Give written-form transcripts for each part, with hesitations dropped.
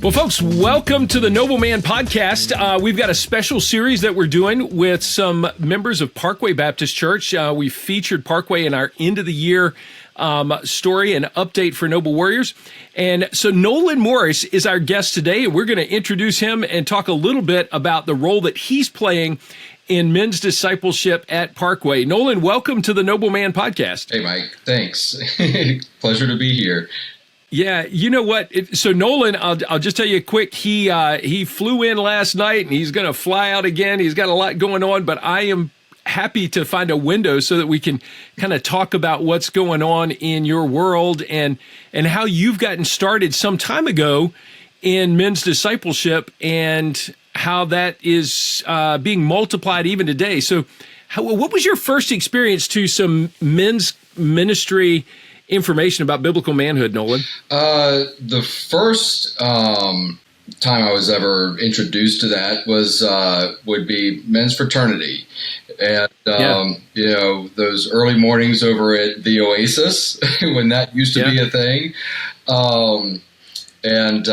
Well, folks, welcome to the Noble Man Podcast. We've got a special series that we're doing with some members of Parkway Baptist Church. We featured Parkway in our end of the year story and update for Noble Warriors. And so Nolan Morris is our guest today, and we're going to introduce him and talk a little bit about the role that he's playing in men's discipleship at Parkway. Nolan, welcome to the Noble Man Podcast. Hey, Mike. Thanks. Pleasure to be here. Yeah, you know what? So Nolan, I'll just tell you quick. He flew in last night, and he's going to fly out again. He's got a lot going on, but I am happy to find a window so that we can kind of talk about what's going on in your world and how you've gotten started some time ago in men's discipleship and how that is being multiplied even today. So, what was your first experience to some men's ministry information about biblical manhood, Nolan? The first time I was ever introduced to that was would be men's fraternity, and you know, those early mornings over at the Oasis when that used to be a thing, and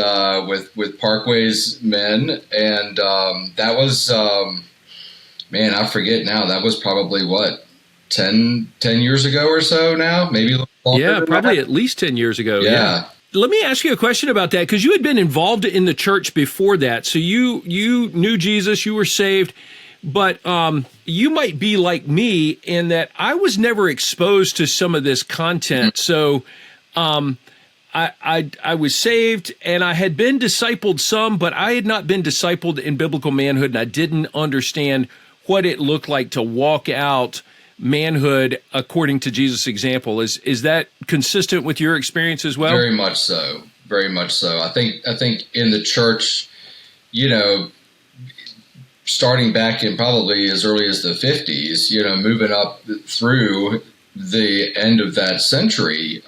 with Parkway's men, and that was man, I forget now. That was probably what 10 years ago or so now, maybe a little longer. Yeah, probably at least 10 years ago. Yeah. Let me ask you a question about that, because you had been involved in the church before that. So you knew Jesus, you were saved, but you might be like me in that I was never exposed to some of this content. So I was saved and I had been discipled some, but I had not been discipled in biblical manhood, and I didn't understand what it looked like to walk out manhood according to Jesus' example. Is that consistent with your experience as well? Very much so. Very much so. I think in the church, you know, starting back in probably as early as the 50s, you know, moving up through the end of that century,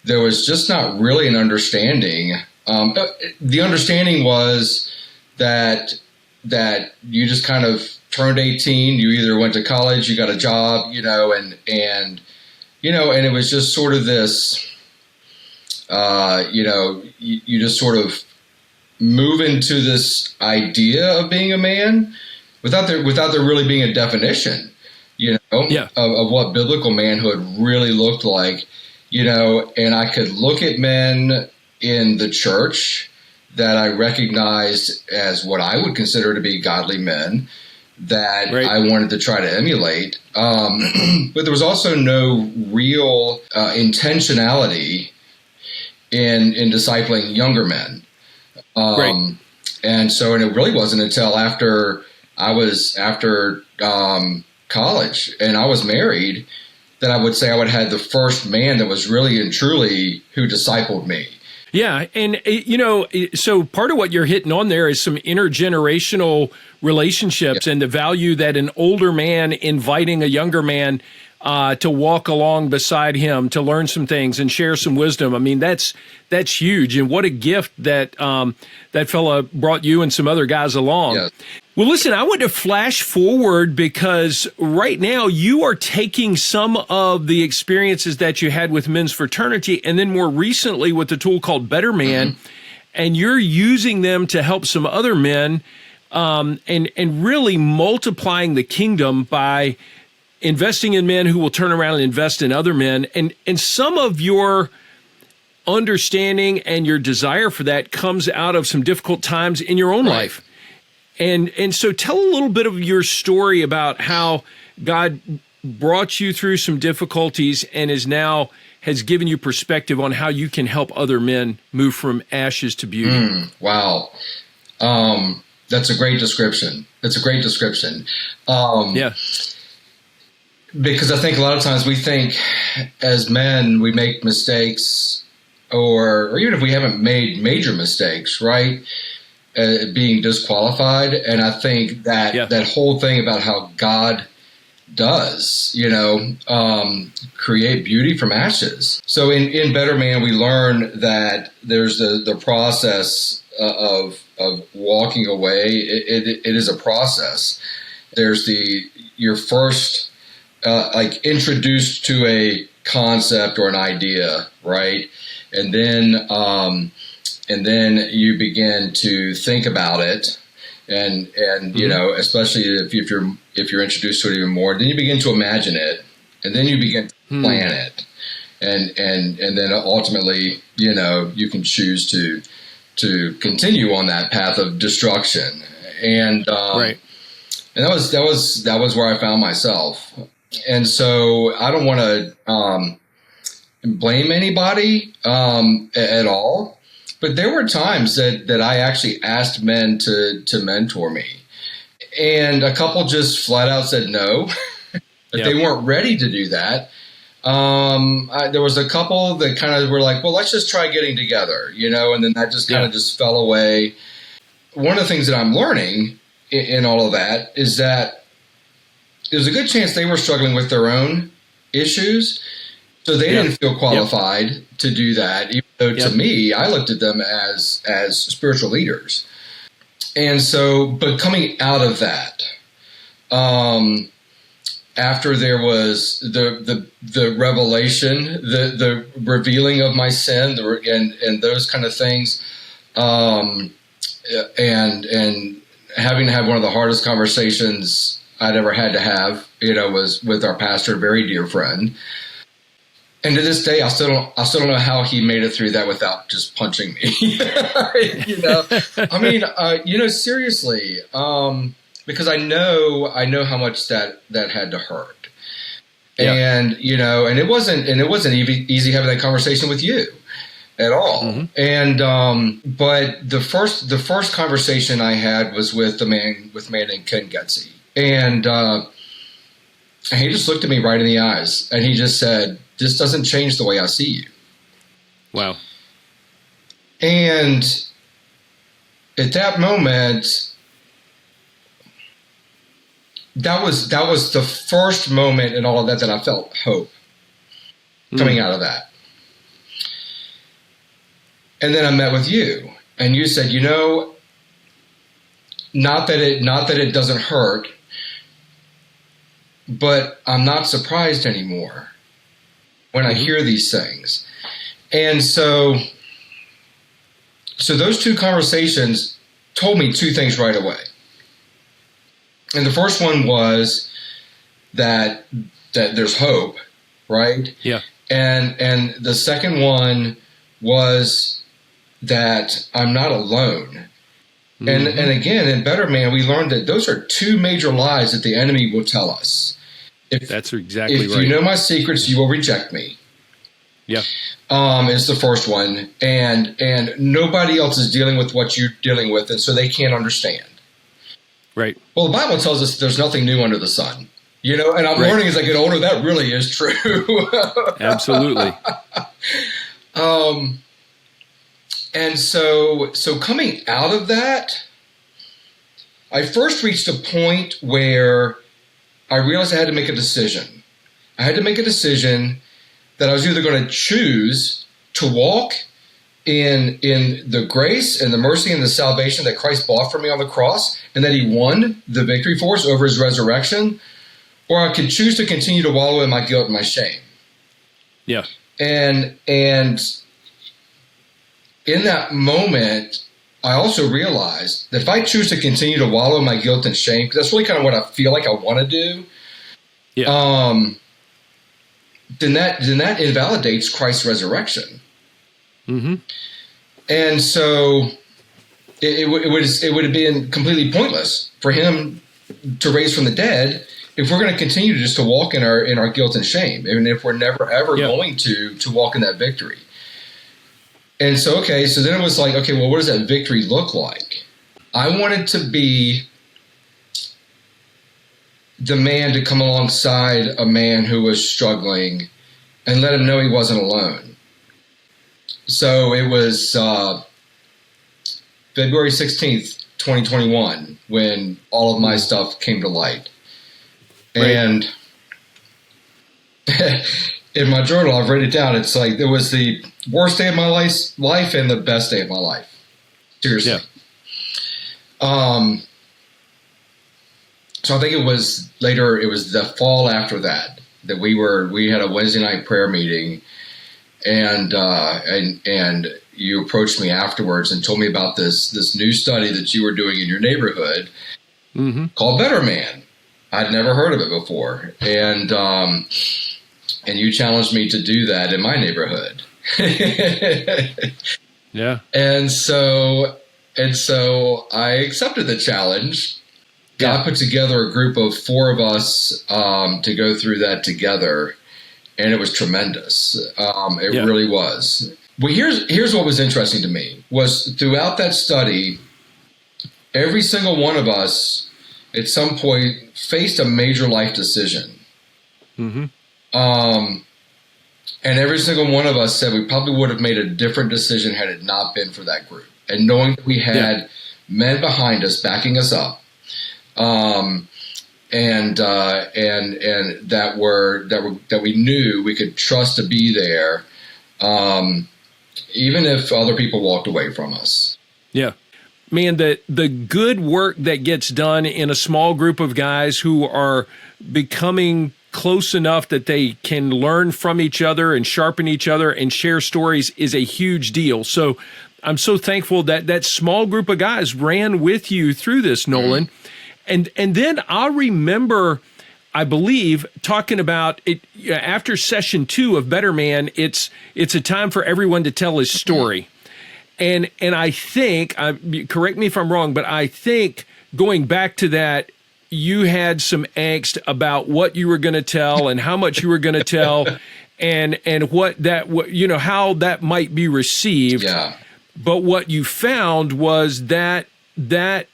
there was just not really an understanding. The understanding was that you just kind of turned 18, you either went to college, you got a job, you know, and you know, and it was just sort of this, you know, you just sort of move into this idea of being a man without there really being a definition, you know, of what biblical manhood really looked like, you know. And I could look at men in the church that I recognized as what I would consider to be godly men that I wanted to try to emulate. But there was also no real intentionality in discipling younger men. And so, and it really wasn't until after college and I was married that I would say I would have had the first man that was really and truly who discipled me. Yeah. And, you know, so part of what you're hitting on there is some intergenerational relationships and the value that an older man inviting a younger man to walk along beside him, to learn some things and share some wisdom. I mean, that's huge. And what a gift that that fella brought you and some other guys along. Yes. Well, listen, I want to flash forward because right now you are taking some of the experiences that you had with men's fraternity and then more recently with the tool called Better Man, and you're using them to help some other men and really multiplying the kingdom by investing in men who will turn around and invest in other men. And some of your understanding and your desire for that comes out of some difficult times in your own life. And so tell a little bit of your story about how God brought you through some difficulties and has given you perspective on how you can help other men move from ashes to beauty. Wow. That's a great description. Because I think a lot of times we think as men, we make mistakes or even if we haven't made major mistakes, right? Being disqualified. And I think that that whole thing about how God does, you know, create beauty from ashes. So in Better Man, we learn that there's the process of walking away. It is a process. There's your first like introduced to a concept or an idea, right? And then and then you begin to think about it, and you know, especially if you're introduced to it even more, then you begin to imagine it, and then you begin to plan it, and then ultimately, you know, you can choose to continue on that path of destruction, and Right. and that was where I found myself, and so I don't want to blame anybody at all. But there were times that I actually asked men to mentor me, and a couple just flat out said no, that they weren't ready to do that. There was a couple that kind of were like, well, let's just try getting together, you know, and then that just kind of just fell away. One of the things that I'm learning in all of that is that there's a good chance they were struggling with their own issues. So they didn't feel qualified to do that, even though to me, I looked at them as spiritual leaders. And so, but coming out of that, after there was the revelation, the revealing of my sin, and those kind of things, and having to have one of the hardest conversations I'd ever had to have, you know, was with our pastor, a very dear friend. And to this day, I still don't know how he made it through that without just punching me. You know, I mean, you know, seriously, because I know how much that had to hurt, and you know, and it wasn't easy having that conversation with you at all. And but the first conversation I had was with a man named Ken Getsy, and he just looked at me right in the eyes, and he just said, "This doesn't change the way I see you." Wow. And at that moment, that was the first moment in all of that I felt hope coming out of that. And then I met with you, and you said, you know, not that it doesn't hurt, but I'm not surprised anymore when I hear these things. And so those two conversations told me two things right away. And the first one was that there's hope, right? Yeah. And the second one was that I'm not alone. And again, in Better Man, we learned that those are two major lies that the enemy will tell us. That's exactly right. If you know my secrets, you will reject me. Yeah. Is the first one. And nobody else is dealing with what you're dealing with, and so they can't understand. Right. Well, the Bible tells us there's nothing new under the sun. You know, and I'm learning as I get older, that really is true. Absolutely. And so coming out of that, I first reached a point where I realized I had to make a decision. I had to make a decision that I was either going to choose to walk in the grace and the mercy and the salvation that Christ bought for me on the cross, and that he won the victory for us over his resurrection, or I could choose to continue to wallow in my guilt and my shame. Yeah. And in that moment, I also realized that if I choose to continue to wallow in my guilt and shame, because that's really kind of what I feel like I want to do, then that invalidates Christ's resurrection. And so it would have been completely pointless for him to raise from the dead if we're going to continue just to walk in our guilt and shame, and if we're never ever going to walk in that victory. And so then it was like, okay, well, what does that victory look like? I wanted to be the man to come alongside a man who was struggling and let him know he wasn't alone. So it was February 16th, 2021, when all of my stuff came to light. Right. And in my journal, I've written it down. It's like, it was the worst day of my life and the best day of my life. Seriously. Yeah. So I think it was the fall after that we had a Wednesday night prayer meeting, and you approached me afterwards and told me about this new study that you were doing in your neighborhood called Better Man. I'd never heard of it before, and you challenged me to do that in my neighborhood. Yeah. And so I accepted the challenge. God put together a group of 4 of us to go through that together, and it was tremendous. It really was. Well, here's what was interesting to me was throughout that study, every single one of us at some point faced a major life decision. And every single one of us said we probably would have made a different decision had it not been for that group. And knowing that we had men behind us backing us up, and that we knew we could trust to be there, even if other people walked away from us. Yeah. Man, the good work that gets done in a small group of guys who are becoming close enough that they can learn from each other and sharpen each other and share stories is a huge deal. So I'm so thankful that that small group of guys ran with you through this, Nolan. And then I remember, I believe, talking about it after session 2 of Better Man. It's a time for everyone to tell his story. And I think, correct me if I'm wrong, but I think going back to that, you had some angst about what you were going to tell and how much you were going to tell, and how that might be received. Yeah. But what you found was that the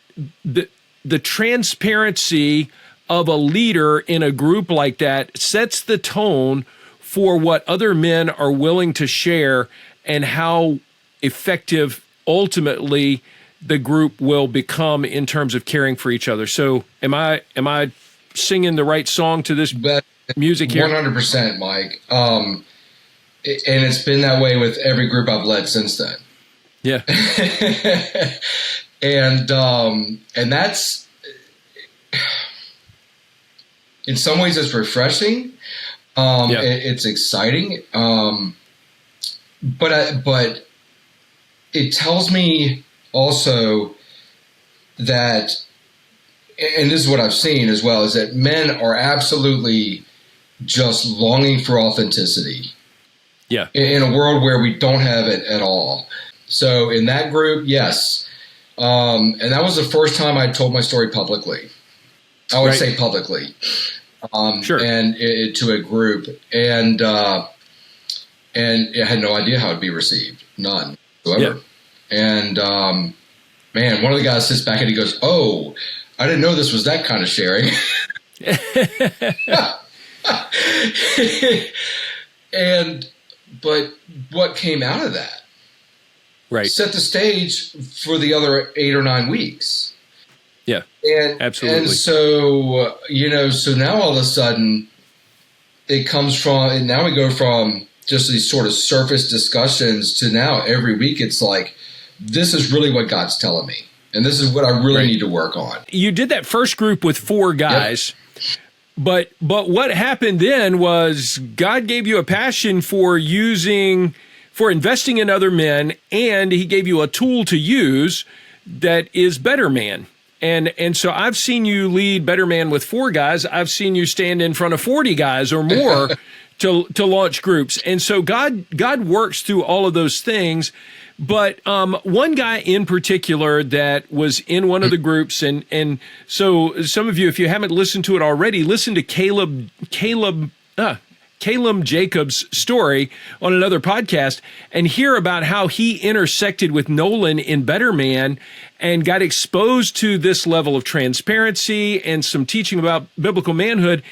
transparency of a leader in a group like that sets the tone for what other men are willing to share and how effective ultimately the group will become in terms of caring for each other. So am I singing the right song to this music here? 100%, Mike. And it's been that way with every group I've led since then. Yeah. And that's, in some ways it's refreshing. It's exciting. But it tells me also that, and this is what I've seen as well, is that men are absolutely just longing for authenticity. Yeah. In a world where we don't have it at all. So in that group, yes. And that was the first time I told my story publicly. I would say publicly. Sure. And to a group. And I had no idea how it would be received. None whatsoever. Yeah. And, man, one of the guys sits back and he goes, "Oh, I didn't know this was that kind of sharing." But what came out of that set the stage for the other 8 or 9 weeks. Yeah, absolutely. And so, so now all of a sudden it comes from, and now we go from just these sort of surface discussions to now every week it's like, this is really what God's telling me. And this is what I really need to work on. You did that first group with 4 guys. Yep. But what happened then was God gave you a passion for investing in other men, and he gave you a tool to use that is Better Man. And so I've seen you lead Better Man with 4 guys. I've seen you stand in front of 40 guys or more to launch groups. And so God works through all of those things. But one guy in particular that was in one of the groups, and so some of you, if you haven't listened to it already, listen to Calum Jacobs' story on another podcast and hear about how he intersected with Nolan in Better Man and got exposed to this level of transparency and some teaching about biblical manhood.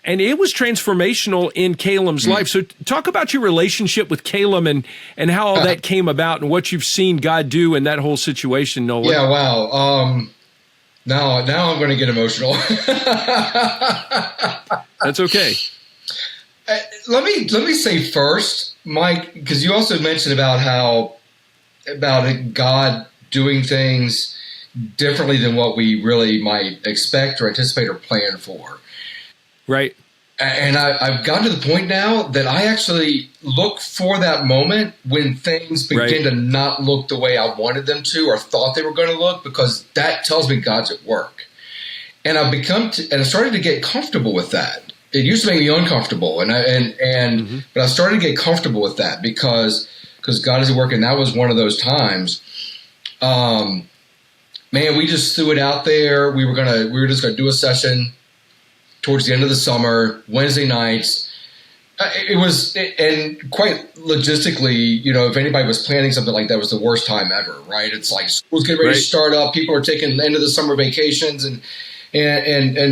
And it was transformational in Calum's life. So talk about your relationship with Calum and how all that came about and what you've seen God do in that whole situation, Nolan. Yeah, wow. Now I'm going to get emotional. That's okay. Let me say first, Mike, because you also mentioned about God doing things differently than what we really might expect or anticipate or plan for. Right. And I've gotten to the point now that I actually look for that moment when things begin to not look the way I wanted them to or thought they were going to look, because that tells me God's at work. And I've I started to get comfortable with that. It used to make me uncomfortable, but I started to get comfortable with that because God is at work, and that was one of those times. Man, we just threw it out there. We were just gonna do a session towards the end of the summer, Wednesday nights. And quite logistically, if anybody was planning something like that, it was the worst time ever, right? It's like school's getting ready to start up. People are taking the end of the summer vacations, and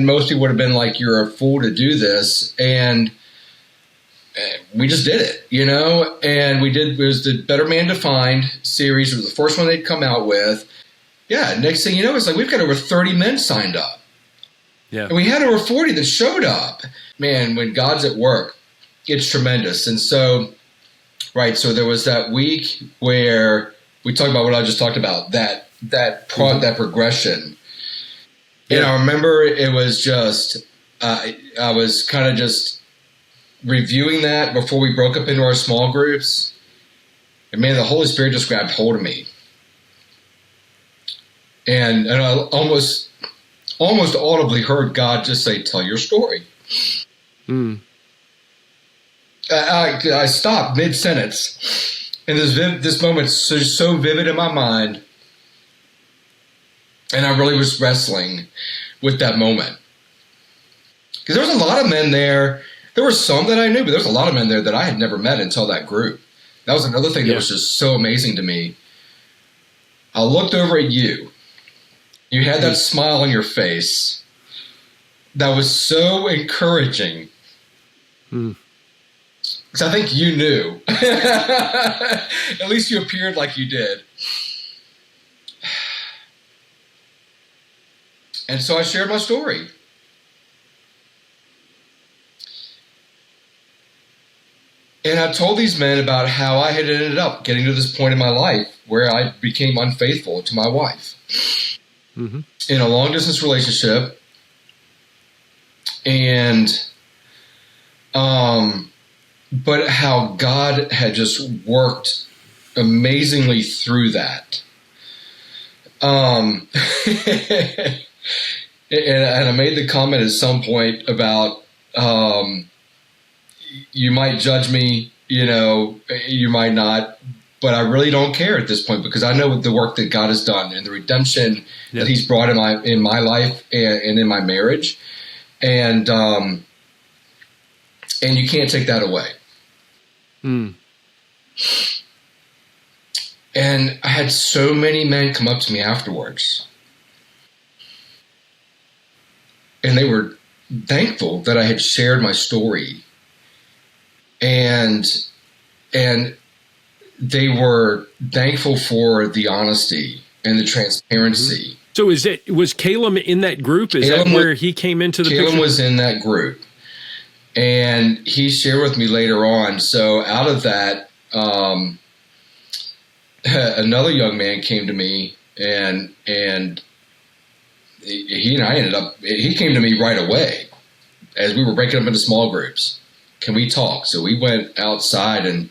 most people would have been like, "You're a fool to do this." And we just did it, and it was the Better Man Defined series. It was the first one they'd come out with. Yeah. Next thing you know, it's like, we've got over 30 men signed up. Yeah. And we had over 40 that showed up. Man, when God's at work, it's tremendous. And so there was that week where we talked about what I just talked about, that progression. Yeah. And I remember it was just, I was kind of just reviewing that before we broke up into our small groups. And man, the Holy Spirit just grabbed hold of me. And I almost audibly heard God just say, "Tell your story." I stopped mid-sentence, and this moment is so vivid in my mind, and I really was wrestling with that moment. Because there was a lot of men there. There were some that I knew, but there was a lot of men there that I had never met until that group. That was another thing that was just so amazing to me. I looked over at you. You had that smile on your face that was so encouraging. Because I think you knew. At least you appeared like you did. And so I shared my story. And I told these men about how I had ended up getting to this point in my life where I became unfaithful to my wife. In a long-distance relationship. And but how God had just worked amazingly through that. And I made the comment at some point about you might judge me, you might not, but I really don't care at this point, because I know the work that God has done and the redemption that He's brought in my life and in my marriage, and you can't take that away. And I had so many men come up to me afterwards, and they were thankful that I had shared my story, and they were thankful for the honesty and the transparency. So was Calum in that group? Is that where he came into the picture? Calum was in that group, and he shared with me later on. So out of that, another young man came to me, and he came to me right away as we were breaking up into small groups. Can we talk? So we went outside and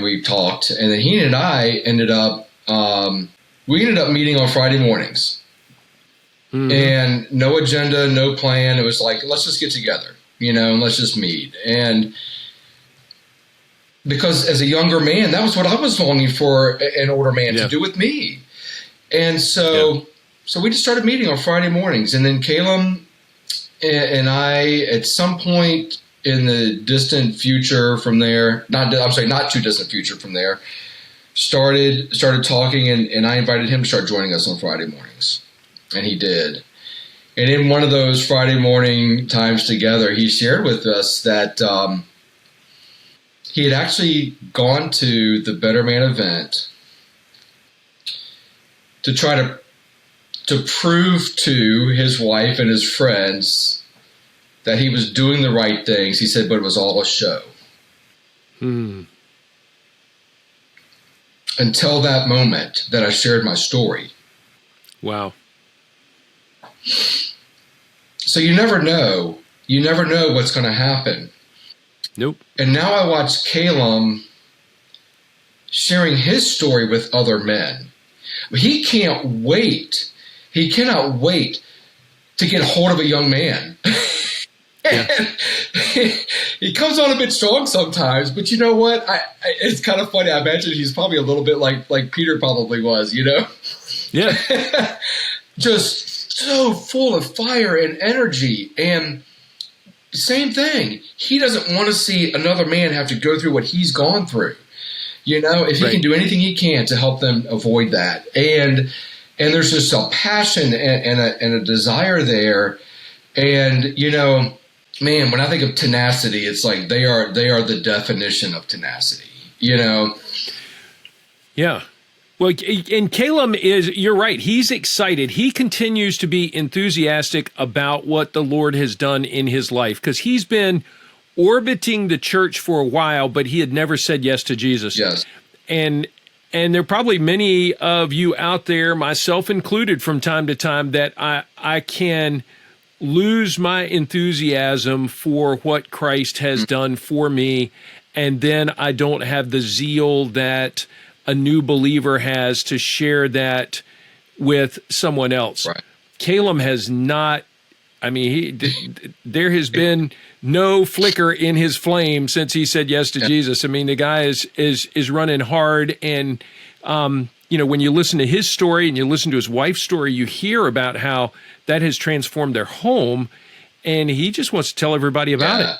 we talked, and then he and I ended up meeting on Friday mornings. And no agenda, no plan. It was like, let's just get together, and let's just meet. And because as a younger man, that was what I was longing for an older man to do with me. And so we just started meeting on Friday mornings. And then Calum and I, at some point in the distant future from there, not too distant future from there, started talking, and I invited him to start joining us on Friday mornings. And he did. And in one of those Friday morning times together, he shared with us that he had actually gone to the Better Man event to try to prove to his wife and his friends that he was doing the right things. He said, but it was all a show. Until that moment that I shared my story. Wow. So you never know You never know what's going to happen. Nope. And now I watch Calum sharing his story with other men. He can't wait. He cannot wait to get hold of a young man. Yeah. He comes on a bit strong sometimes, but you know what? It's kind of funny. I imagine he's probably a little bit like Peter probably was, you know? Yeah. Just so full of fire and energy. And same thing. He doesn't want to see another man have to go through what he's gone through. You know, if he can do anything he can to help them avoid that. And there's just a passion and a desire there. And, you know, man, when I think of tenacity, it's like they are the definition of tenacity, you know? Yeah. Well, and Calum you're right. He's excited. He continues to be enthusiastic about what the Lord has done in his life, because he's been orbiting the church for a while, but he had never said yes to Jesus. Yes. And there are probably many of you out there, myself included, from time to time, that I can lose my enthusiasm for what Christ has done for me, and then I don't have the zeal that a new believer has to share that with someone else. Right. Calum has not. I mean, there has been no flicker in his flame since he said yes to Jesus. I mean, the guy is running hard, and you know, when you listen to his story and you listen to his wife's story, you hear about how that has transformed their home, and he just wants to tell everybody about it.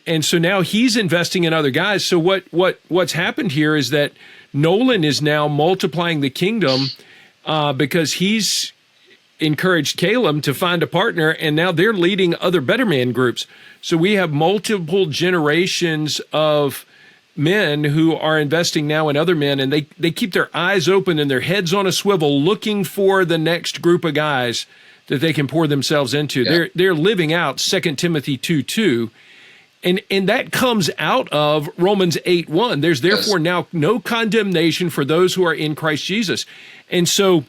And so now he's investing in other guys. So what's happened here is that Nolan is now multiplying the kingdom because he's encouraged Calum to find a partner, and now they're leading other Better Man groups. So we have multiple generations of men who are investing now in other men, and they keep their eyes open and their heads on a swivel looking for the next group of guys that they can pour themselves into. Yeah. They're living out 2 Timothy 2:2. And that comes out of Romans 8:1. There's therefore now no condemnation for those who are in Christ Jesus. And so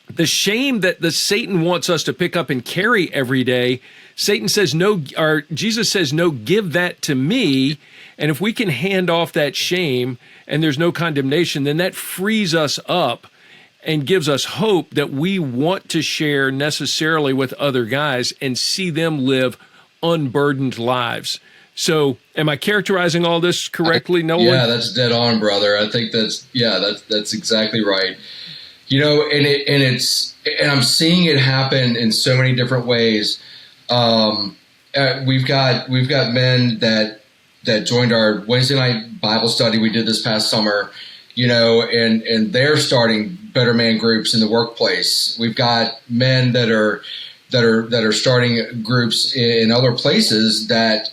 the shame that the Satan wants us to pick up and carry every day, Satan says no, or Jesus says no, give that to me. And if we can hand off that shame and there's no condemnation, then that frees us up and gives us hope that we want to share necessarily with other guys and see them live unburdened lives. So am I characterizing all this correctly, Nolan? Yeah, that's dead on, brother. I think that's exactly right. You know, and I'm seeing it happen in so many different ways. We've got men that joined our Wednesday night Bible study we did this past summer, you know, and they're starting Better Man groups in the workplace. We've got men that are starting groups in other places that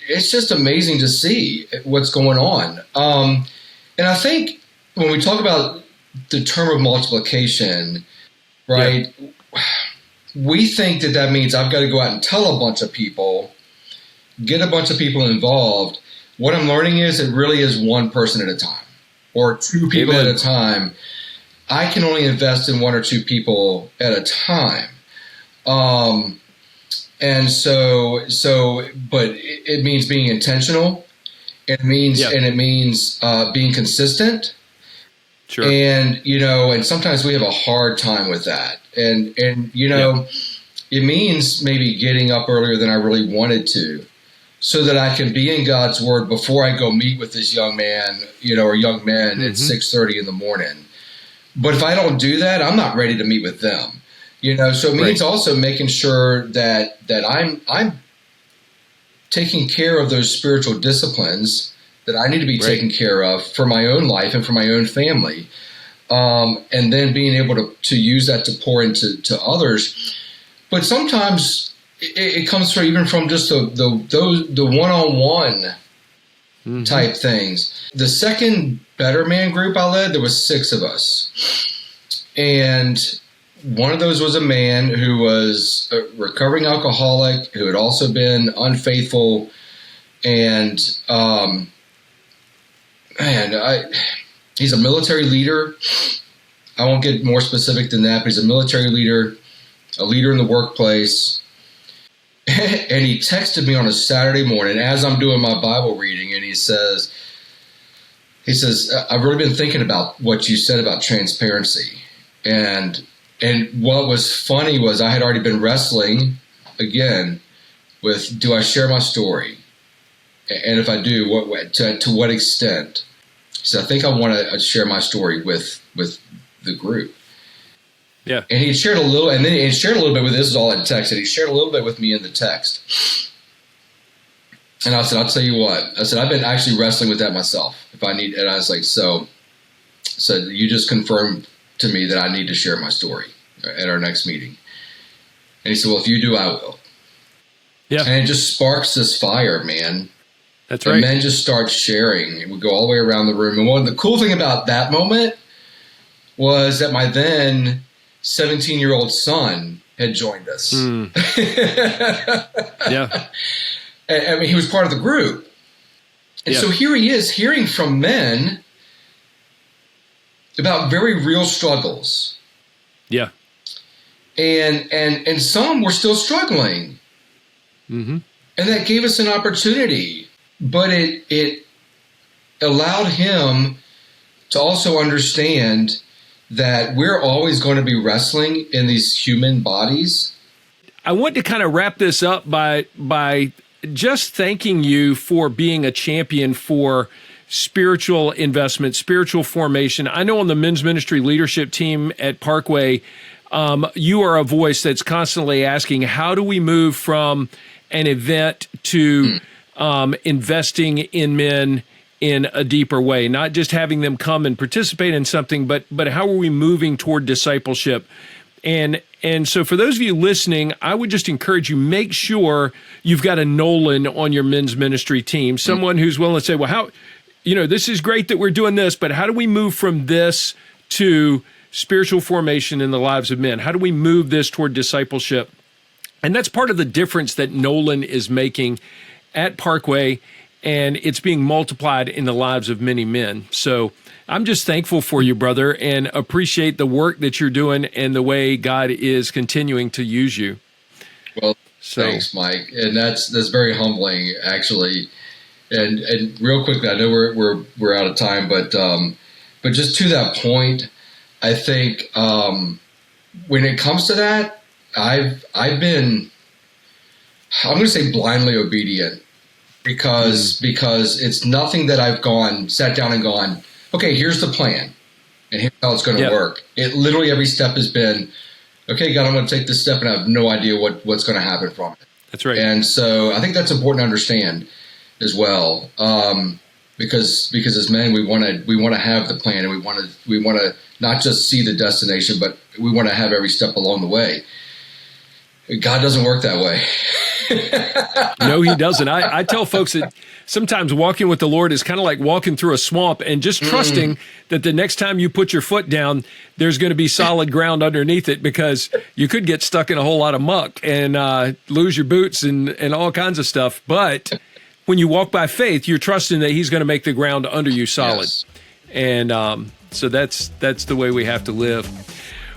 it's just amazing to see what's going on. And I think when we talk about the term of multiplication, right, we think that means I've got to go out and tell a bunch of people, get a bunch of people involved. What I'm learning is it really is one person at a time or two people at a time. I can only invest in one or two people at a time. And so, but it means being intentional. It means being consistent. Sure. And, you know, and sometimes we have a hard time with that. And you know, it means maybe getting up earlier than I really wanted to so that I can be in God's word before I go meet with this young man, you know, or young men at 6:30 in the morning. But if I don't do that, I'm not ready to meet with them, you know. So it means also making sure that I'm taking care of those spiritual disciplines that I need to be taken care of for my own life and for my own family, and then being able to use that to pour into others. But sometimes it comes from even from just the one-on-one type things. The second Better Man group I led, there was 6 of us. And one of those was a man who was a recovering alcoholic, who had also been unfaithful. And, he's a military leader. I won't get more specific than that, but he's a military leader. a leader in the workplace. And he texted me on a Saturday morning as I'm doing my Bible reading, and he says, I've really been thinking about what you said about transparency. And what was funny was I had already been wrestling again with, do I share my story? And if I do, to what extent? So I think I want to share my story with the group. Yeah. And he shared a little, and then he shared a little bit with, this is all in text, and he shared a little bit with me in the text. And I said, I'll tell you what. I said, I've been actually wrestling with that myself. If I need, and I was like, so you just confirmed to me that I need to share my story at our next meeting. And he said, well, if you do, I will. Yeah. And it just sparks this fire, man. That's right. And men just start sharing. And we go all the way around the room. And the cool thing about that moment was that my then 17-year-old son had joined us. Yeah. I mean, he was part of the group. And so here he is hearing from men about very real struggles. Yeah. And some were still struggling. Mm-hmm. And that gave us an opportunity. But it allowed him to also understand that we're always going to be wrestling in these human bodies. I want to kind of wrap this up by just thanking you for being a champion for spiritual investment, spiritual formation. I know on the men's ministry leadership team at Parkway, you are a voice that's constantly asking, how do we move from an event to investing in men in a deeper way, not just having them come and participate in something, but how are we moving toward discipleship? And so for those of you listening, I would just encourage you, make sure you've got a Nolan on your men's ministry team, someone who's willing to say, well, how, this is great that we're doing this, but how do we move from this to spiritual formation in the lives of men? How do we move this toward discipleship? And that's part of the difference that Nolan is making at Parkway, and it's being multiplied in the lives of many men. So I'm just thankful for you, brother, and appreciate the work that you're doing and the way God is continuing to use you. Well, thanks, Mike. And that's very humbling, actually. And real quickly, I know we're out of time, but just to that point, I think when it comes to that, I've been, I'm going to say, blindly obedient because it's nothing that I've sat down and gone, okay, here's the plan, and here's how it's going to work. It literally every step has been, okay, God, I'm going to take this step, and I have no idea what's going to happen from it. That's right. And so I think that's important to understand as well, because as men, we want to have the plan, and we want to not just see the destination, but we want to have every step along the way. God doesn't work that way. No, he doesn't. I tell folks that sometimes walking with the Lord is kind of like walking through a swamp and just trusting that the next time you put your foot down, there's going to be solid ground underneath it, because you could get stuck in a whole lot of muck and lose your boots and all kinds of stuff. But when you walk by faith, you're trusting that he's going to make the ground under you solid. Yes. And so that's the way we have to live.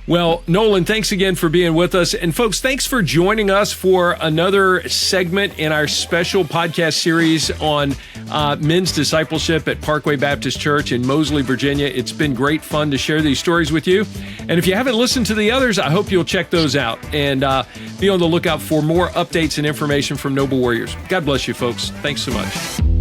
Well, Nolan, thanks again for being with us. And folks, thanks for joining us for another segment in our special podcast series on men's discipleship at Parkway Baptist Church in Moseley, Virginia. It's been great fun to share these stories with you. And if you haven't listened to the others, I hope you'll check those out and be on the lookout for more updates and information from Noble Warriors. God bless you, folks. Thanks so much.